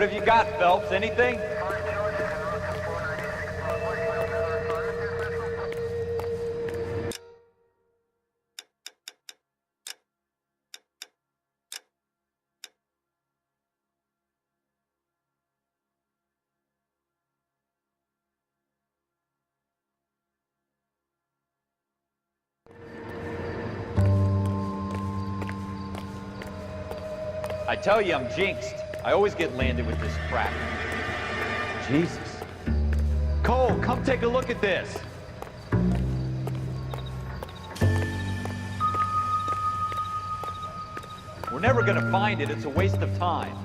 What have you got, Phelps? Anything? I tell you, I'm jinxed. I always get landed with this crap. Jesus. Cole, come take a look at this. We're never gonna find it. It's a waste of time.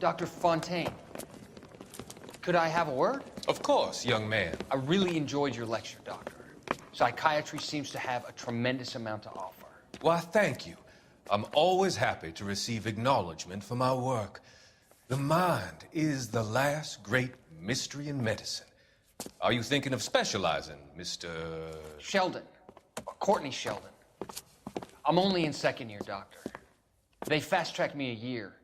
Dr. Fontaine, could I have a word? Of course, young man. I really enjoyed your lecture, Doctor. Psychiatry seems to have a tremendous amount to offer. Why, thank you. I'm always happy to receive acknowledgement for my work. The mind is the last great mystery in medicine. Are you thinking of specializing, Mr. Sheldon, or Courtney Sheldon. I'm only in second year, Doctor. They fast-tracked me a year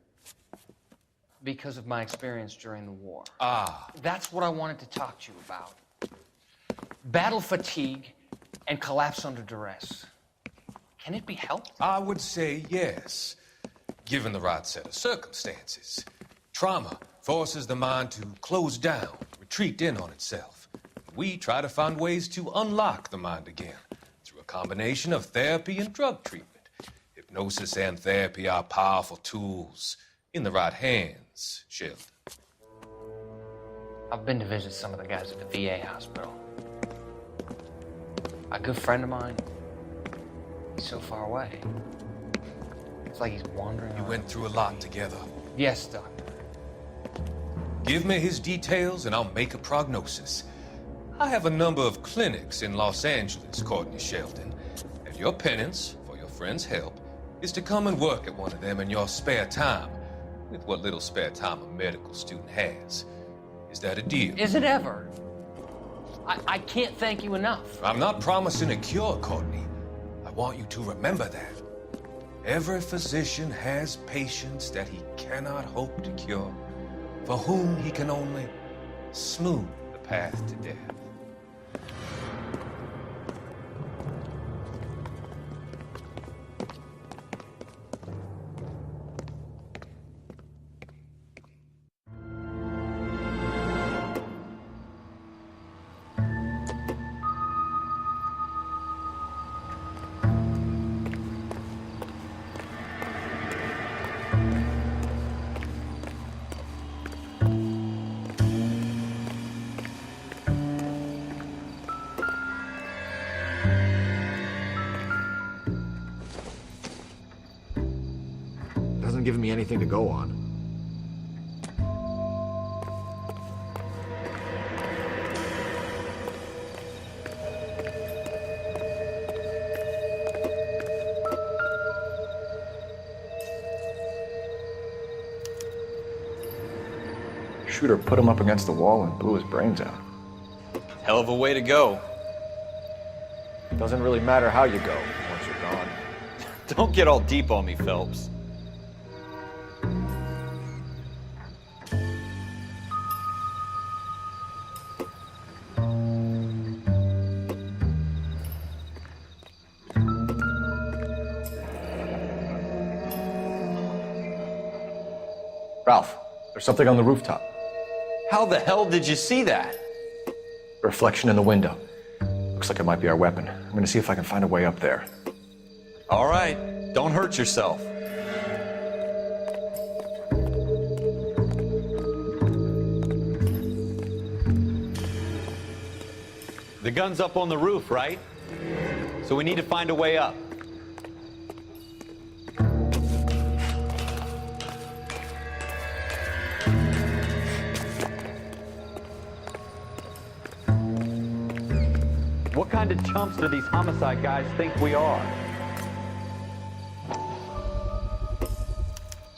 because of my experience during the war. Ah. That's what I wanted to talk to you about. Battle fatigue and collapse under duress. Can it be helped? I would say yes, given the right set of circumstances. Trauma forces the mind to close down, retreat in on itself. We try to find ways to unlock the mind again through a combination of therapy and drug treatment. Hypnosis and therapy are powerful tools in the right hands, Sheldon. I've been to visit some of the guys at the VA hospital. A good friend of mine, he's so far away. It's like he's wandering You around. went through a lot together. Yes, Doctor. Give me his details and I'll make a prognosis. I have a number of clinics in Los Angeles, Courtney Sheldon, and your penance for your friend's help is to come and work at one of them in your spare time, with what little spare time a medical student has. Is that a deal? Is it ever? I can't thank you enough. I'm not promising a cure, Courtney. I want you to remember that. Every physician has patients that he cannot hope to cure, for whom he can only smooth the path to death. Hasn't given me anything to go on. Shooter put him up against the wall and blew his brains out. Hell of a way to go. Doesn't really matter how you go once you're gone. Don't get all deep on me, Phelps. Ralph, there's something on the rooftop. How the hell did you see that? A reflection in the window. Looks like it might be our weapon. I'm gonna see if I can find a way up there. All right, don't hurt yourself. The gun's up on the roof, right? So we need to find a way up. What kind of chumps do these homicide guys think we are?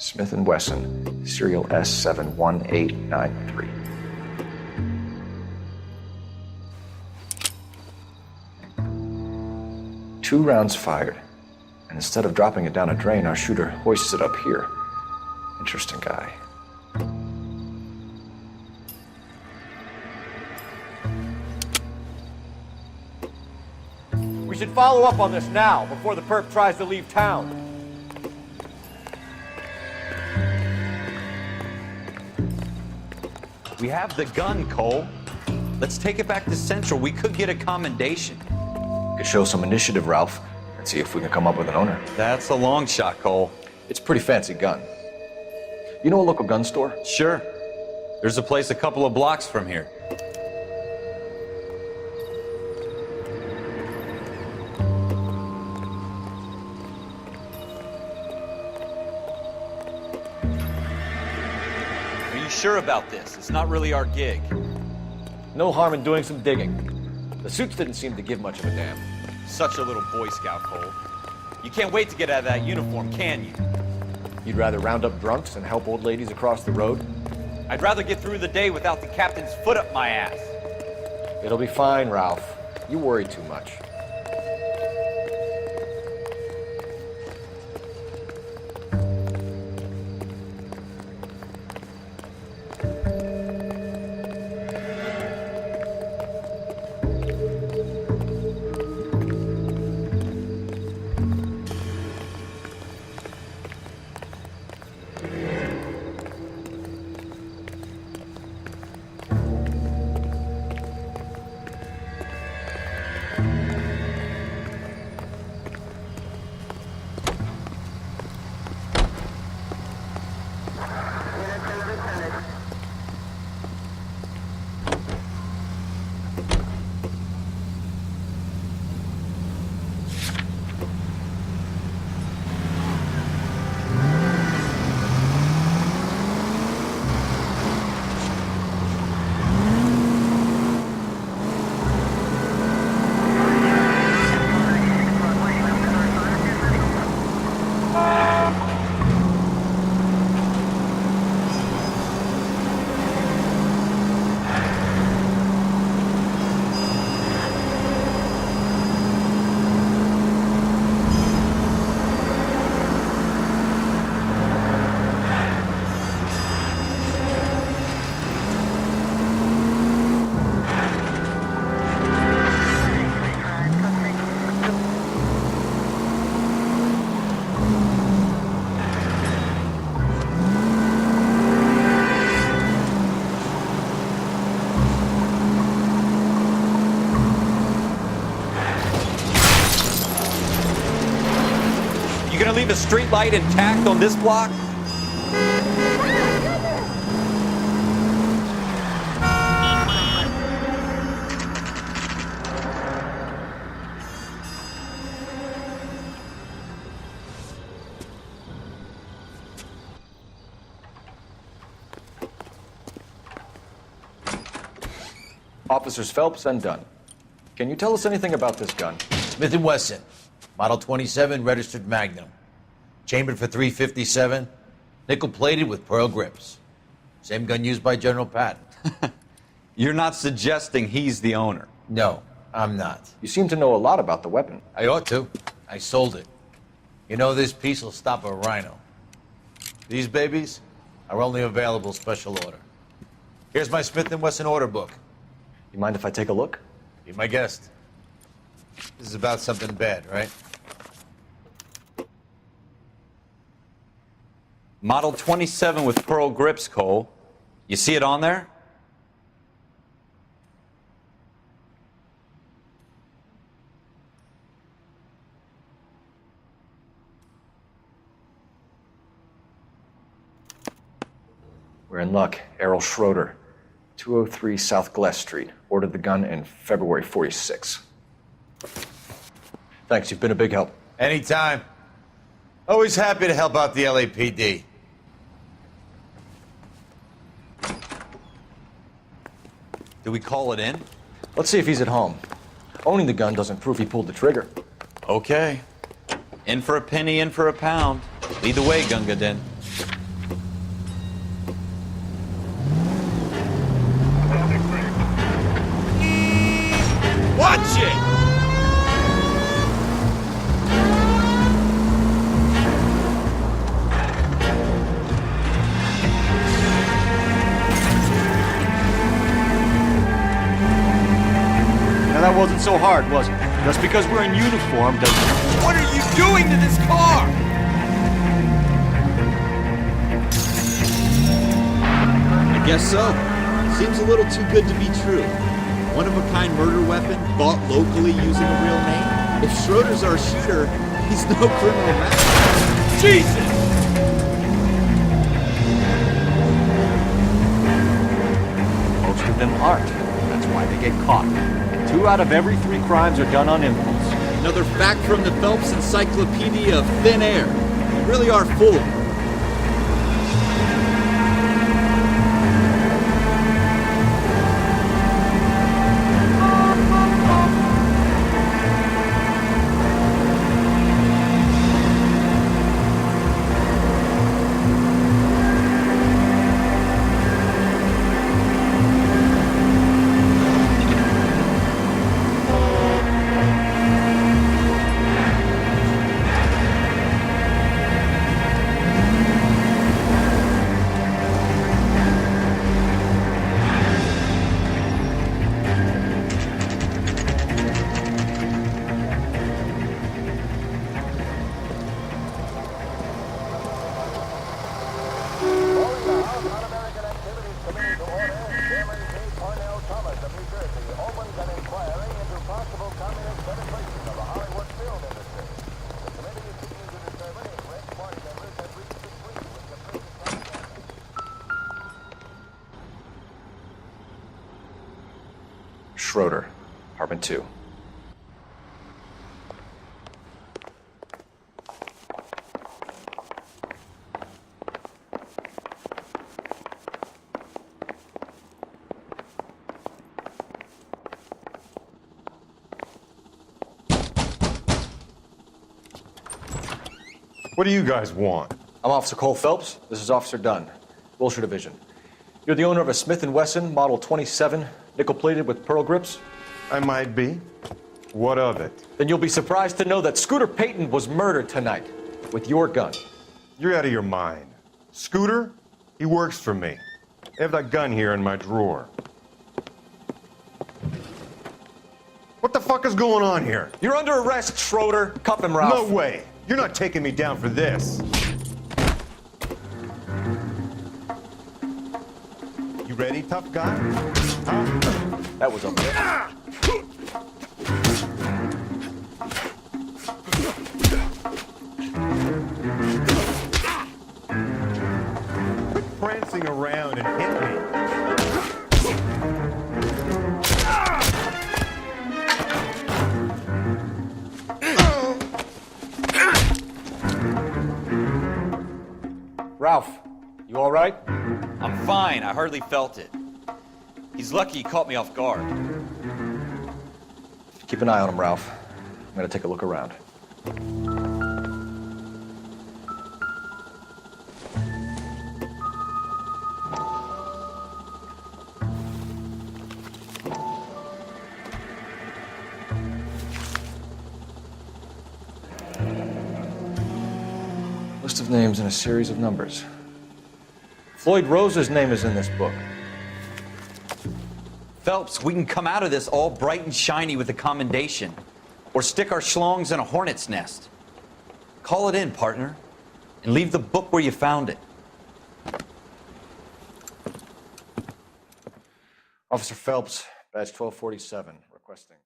Smith & Wesson, serial S71893. Two rounds fired, and instead of dropping it down a drain, our shooter hoists it up here. Interesting guy. We should follow up on this now, before the perp tries to leave town. We have the gun, Cole. Let's take it back to Central. We could get a commendation. Could show some initiative, Ralph, and see if we can come up with an owner. That's a long shot, Cole. It's a pretty fancy gun. You know a local gun store? Sure. There's a place a couple of blocks from here. Are you sure about this? It's not really our gig. No harm in doing some digging. The suits didn't seem to give much of a damn. Such a little Boy Scout, Cole. You can't wait to get out of that uniform, can you? You'd rather round up drunks and help old ladies across the road? I'd rather get through the day without the captain's foot up my ass. It'll be fine, Ralph. You worry too much. You gonna leave a street light intact on this block? Officers Phelps and Dunn. Can you tell us anything about this gun? Smith & Wesson, Model 27, registered Magnum. Chambered for .357, nickel-plated with pearl grips. Same gun used by General Patton. You're not suggesting he's the owner. No, I'm not. You seem to know a lot about the weapon. I ought to. I sold it. You know, this piece will stop a rhino. These babies are only available special order. Here's my Smith & Wesson order book. You mind if I take a look? Be my guest. This is about something bad, right? Model 27 with pearl grips, Cole. You see it on there? We're in luck. Errol Schroeder, 203 South Glass Street. Ordered the gun in February '46. Thanks, you've been a big help. Anytime. Always happy to help out the LAPD. Do we call it in? Let's see if he's at home. Owning the gun doesn't prove he pulled the trigger. Okay. In for a penny, in for a pound. Lead the way, Gunga Din. so hard, was it? Just because we're in uniform doesn't... What are you doing to this car? I guess so. Seems a little too good to be true. One-of-a-kind murder weapon bought locally using a real name? If Schroeder's our shooter, he's no criminal mastermind. Jesus! Most of them aren't. That's why they get caught. 2 out of every 3 crimes are done on impulse. Another fact from the Phelps Encyclopedia of Thin Air. You really are full of it. Schroeder, apartment 2. What do you guys want? I'm Officer Cole Phelps. This is Officer Dunn, Wilshire Division. You're the owner of a Smith & Wesson Model 27, nickel-plated with pearl grips? I might be. What of it? Then you'll be surprised to know that Scooter Payton was murdered tonight with your gun. You're out of your mind. Scooter? He works for me. I have that gun here in my drawer. What the fuck is going on here? You're under arrest, Schroeder. Cuff him, Ralph. No way! You're not taking me down for this. You ready, tough guy? Huh? That was a... Quit prancing around and hit me. Ralph, you all right? I'm fine. I hardly felt it. He's lucky he caught me off guard. Keep an eye on him, Ralph. I'm gonna take a look around. List of names and a series of numbers. Floyd Rose's name is in this book. Phelps, we can come out of this all bright and shiny with a commendation. Or stick our schlongs in a hornet's nest. Call it in, partner. And leave the book where you found it. Officer Phelps, badge 1247, requesting.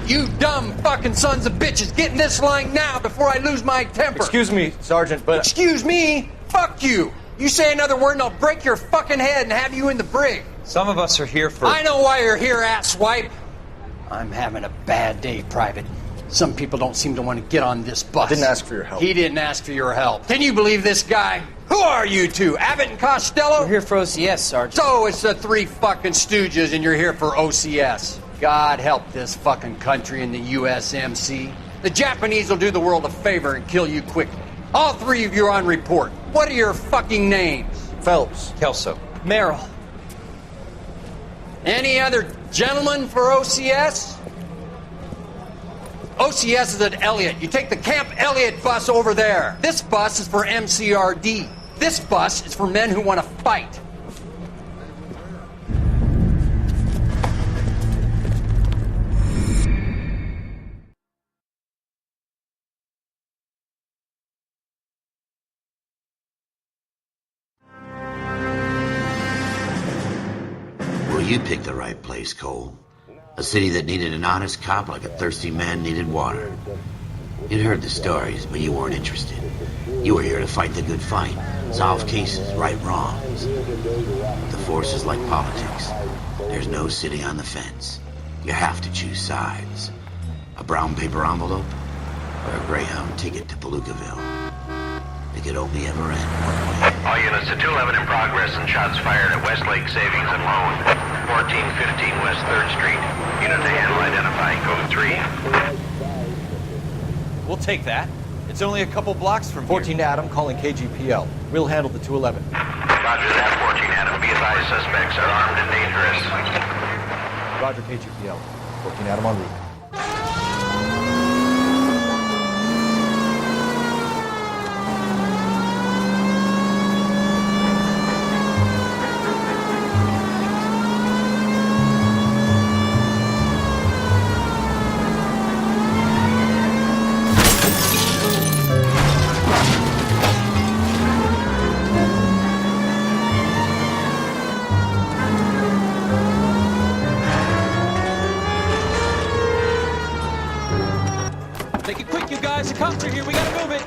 You dumb fucking sons of bitches, get in this line now before I lose my temper. Excuse me, Sergeant, but... Excuse me? Fuck you. You say another word and I'll break your fucking head and have you in the brig. Some of us are here for... I know why you're here, asswipe. I'm having a bad day, Private. Some people don't seem to want to get on this bus. Didn't ask for your help. He didn't ask for your help. Can you believe this guy? Who are you two? Abbott and Costello? We're here for OCS, Sergeant. So it's the three fucking stooges and you're here for OCS. God help this fucking country and the USMC. The Japanese will do the world a favor and kill you quickly. All three of you are on report. What are your fucking names? Phelps. Kelso. Merrill. Any other gentlemen for OCS? OCS is at Elliott. You take the Camp Elliott bus over there. This bus is for MCRD. This bus is for men who want to fight. Well, you picked the right place, Cole. A city that needed an honest cop like a thirsty man needed water. You'd heard the stories, but you weren't interested. You were here to fight the good fight, solve cases, right wrongs. The force is like politics. There's no city on the fence. You have to choose sides. A brown paper envelope or a Greyhound ticket to Palookaville. It could only ever end one way. All units to 211 in progress and shots fired at Westlake Savings and Loan, 1415 West 3rd Street. Unit to handle identifying code 3. We'll take that. It's only a couple blocks from 14 Adam calling KGPL. We'll handle the 211. Roger that, 14 Adam. Be advised, suspects are armed and dangerous. Roger KGPL. 14 Adam en route. Make it quick, you guys. The cops are here. We gotta move it.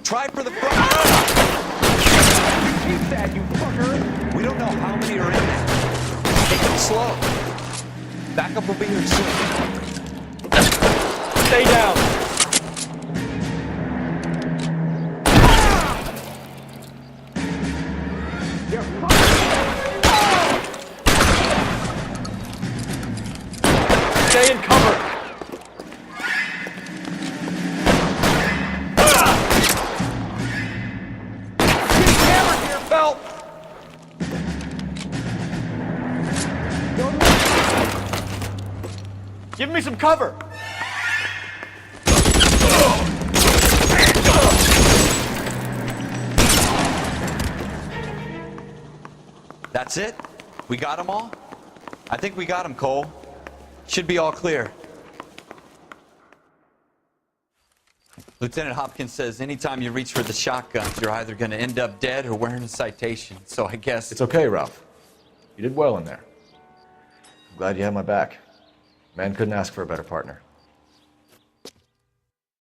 Try for the front. Keep that, you fucker. We don't know how many are in there. Take it slow. Backup will be here soon. Stay down. Stay in cover. Give me some cover! That's it? We got them all? I think we got them, Cole. Should be all clear. Lieutenant Hopkins says anytime you reach for the shotguns, you're either going to end up dead or wearing a citation. So I guess... It's okay, Ralph. You did well in there. I'm glad you had my back. Man couldn't ask for a better partner.